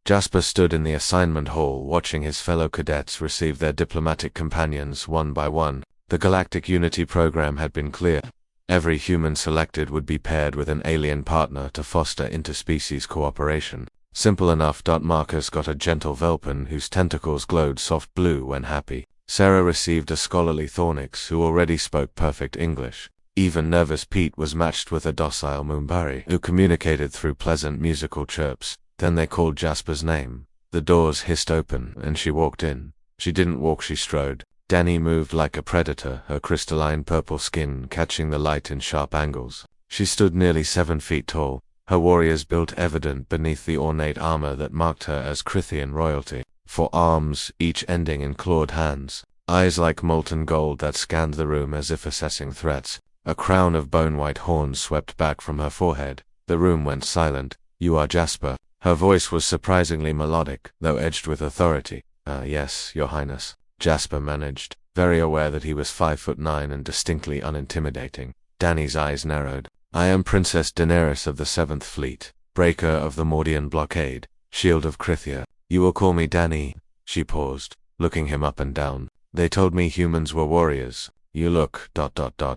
Jasper stood in the assignment hall watching his fellow cadets receive their diplomatic companions one by one. The Galactic Unity program had been clear. Every human selected would be paired with an alien partner to foster interspecies cooperation. Simple enough. Marcus got a gentle Velpin whose tentacles glowed soft blue when happy. Sarah received a scholarly Thornix who already spoke perfect English. Even nervous Pete was matched with a docile Moombari who communicated through pleasant musical chirps. Then they called Jasper's name. The doors hissed open and she walked in. She didn't walk, she strode. Dani moved like a predator, her crystalline purple skin catching the light in sharp angles. She stood nearly 7 feet tall, her warrior's built evident beneath the ornate armor that marked her as Crithian royalty. 4 arms, each ending in clawed hands. Eyes like molten gold that scanned the room as if assessing threats. A crown of bone-white horns swept back from her forehead. The room went silent. "You are Jasper." Her voice was surprisingly melodic, though edged with authority. Yes, Your Highness," Jasper managed, very aware that he was 5'9" and distinctly unintimidating. Dani's eyes narrowed. "I am Princess Daenerys of the 7th Fleet, breaker of the Mordian blockade, shield of Krithia. You will call me Dani." She paused, looking him up and down. "They told me humans were warriors. You look ...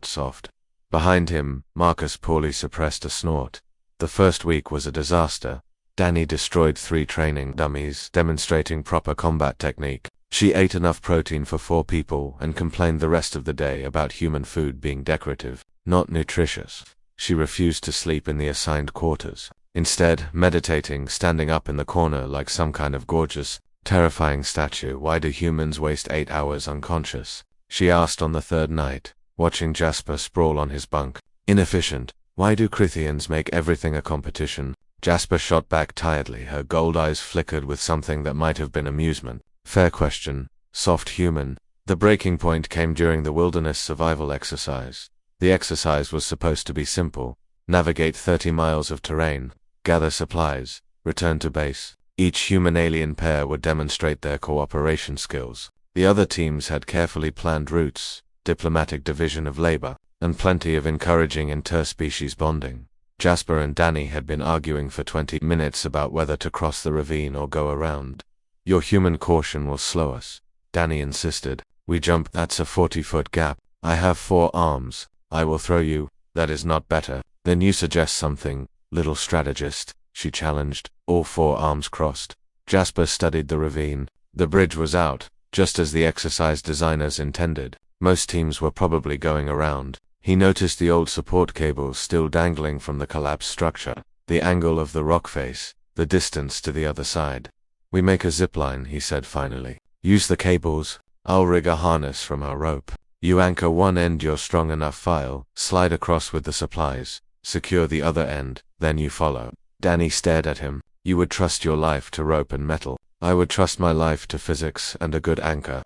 soft." Behind him, Marcus poorly suppressed a snort. The first week was a disaster. Dani destroyed 3 training dummies, demonstrating proper combat technique. She ate enough protein for 4 people and complained the rest of the day about human food being decorative, not nutritious. She refused to sleep in the assigned quarters. Instead, meditating, standing up in the corner like some kind of gorgeous, terrifying statue. "Why do humans waste 8 hours unconscious?" she asked on the 3rd night, watching Jasper sprawl on his bunk. "Inefficient. Why do Crithians make everything a competition?" Jasper shot back tiredly, her gold eyes flickered with something that might have been amusement. "Fair question, soft human." The breaking point came during the wilderness survival exercise. The exercise was supposed to be simple. Navigate 30 miles of terrain, gather supplies, return to base. Each human-alien pair would demonstrate their cooperation skills. The other teams had carefully planned routes, diplomatic division of labor, and plenty of encouraging interspecies bonding. Jasper and Dani had been arguing for 20 minutes about whether to cross the ravine or go around. "Your human caution will slow us," Dani insisted. "We jump, that's a 40-foot gap. I have 4 arms. I will throw you. That is not better. Then you suggest something, little strategist," she challenged. All 4 arms crossed. Jasper studied the ravine. The bridge was out, just as the exercise designers intended. Most teams were probably going around. He noticed the old support cables still dangling from the collapsed structure, the angle of the rock face, the distance to the other side. "We make a zipline," he said finally. "Use the cables. I'll rig a harness from our rope. You anchor one end your strong enough file, slide across with the supplies, secure the other end, then you follow." Dani stared at him. "You would trust your life to rope and metal. I would trust my life to physics and a good anchor."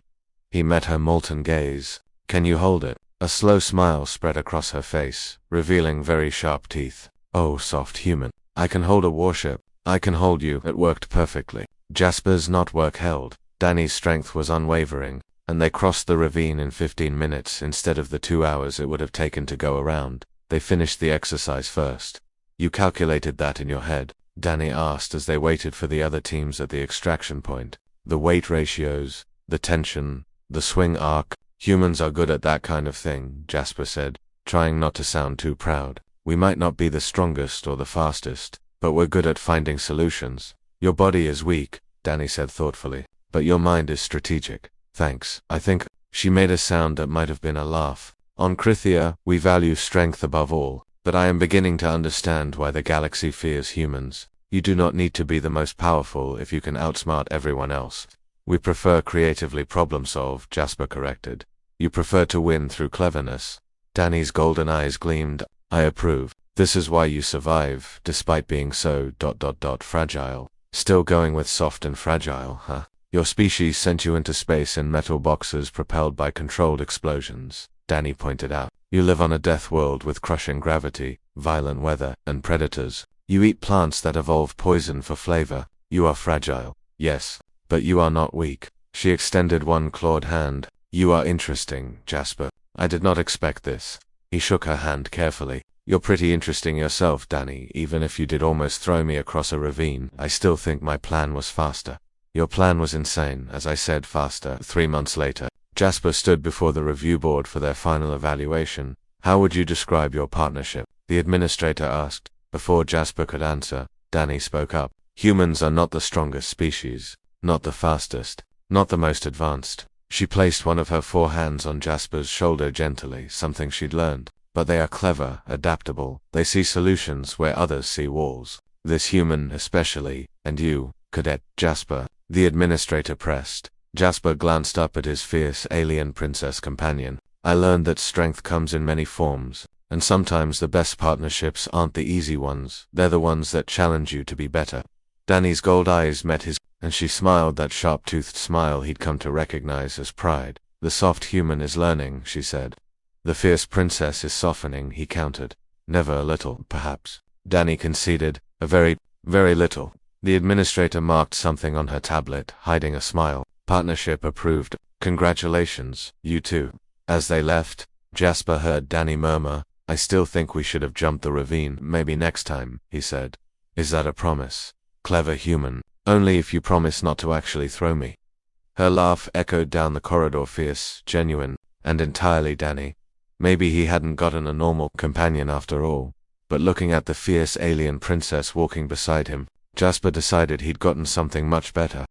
He met her molten gaze. "Can you hold it?" A slow smile spread across her face, revealing very sharp teeth. "Oh, soft human. I can hold a warship. I can hold you." It worked perfectly. Jasper's not work held. Dani's strength was unwavering, and they crossed the ravine in 15 minutes instead of the 2 hours it would have taken to go around. They finished the exercise first. "You calculated that in your head?" Dani asked as they waited for the other teams at the extraction point. "The weight ratios, the tension, the swing arc." "Humans are good at that kind of thing," Jasper said, trying not to sound too proud. "We might not be the strongest or the fastest, but we're good at finding solutions." "Your body is weak," Dani said thoughtfully, "but your mind is strategic." "Thanks. I think..." She made a sound that might have been a laugh. "On Krithia, we value strength above all, but I am beginning to understand why the galaxy fears humans. You do not need to be the most powerful if you can outsmart everyone else." "We prefer creatively problem-solve," Jasper corrected. "You prefer to win through cleverness." Dani's golden eyes gleamed. "I approve. This is why you survive, despite being so ... fragile." "Still going with soft and fragile, huh? Your species sent you into space in metal boxes propelled by controlled explosions," Dani pointed out. "You live on a death world with crushing gravity, violent weather, and predators. You eat plants that evolve poison for flavor. You are fragile, yes, but you are not weak." She extended one clawed hand. "You are interesting, Jasper. I did not expect this." He shook her hand carefully. You're pretty interesting yourself, Danny. Even if you did almost throw me across a ravine, I still think my plan was faster. Your plan was insane, as I said, faster. 3 months later, Jasper stood before the review board for their final evaluation. How would you describe your partnership? The administrator asked. Before Jasper could answer, Danny spoke up. Humans are not the strongest species, not the fastest, not the most advanced. She placed one of her 4 hands on Jasper's shoulder gently, something she'd learned. But they are clever, adaptable. They see solutions where others see walls. This human especially, and you, Cadet Jasper, the administrator pressed. Jasper glanced up at his fierce alien princess companion. I learned that strength comes in many forms, and sometimes the best partnerships aren't the easy ones. They're the ones that challenge you to be better. Danny's gold eyes met his, and she smiled that sharp-toothed smile he'd come to recognize as pride. The soft human is learning, she said. The fierce princess is softening, he countered. Never a little, perhaps. Danny conceded, a very, very little. The administrator marked something on her tablet, hiding a smile. Partnership approved. Congratulations, you two. As they left, Jasper heard Danny murmur, I still think we should have jumped the ravine. Maybe next time, he said. Is that a promise? Clever human. Only if you promise not to actually throw me. Her laugh echoed down the corridor, fierce, genuine, and entirely Danny. Maybe he hadn't gotten a normal companion after all. But looking at the fierce alien princess walking beside him, Jasper decided he'd gotten something much better.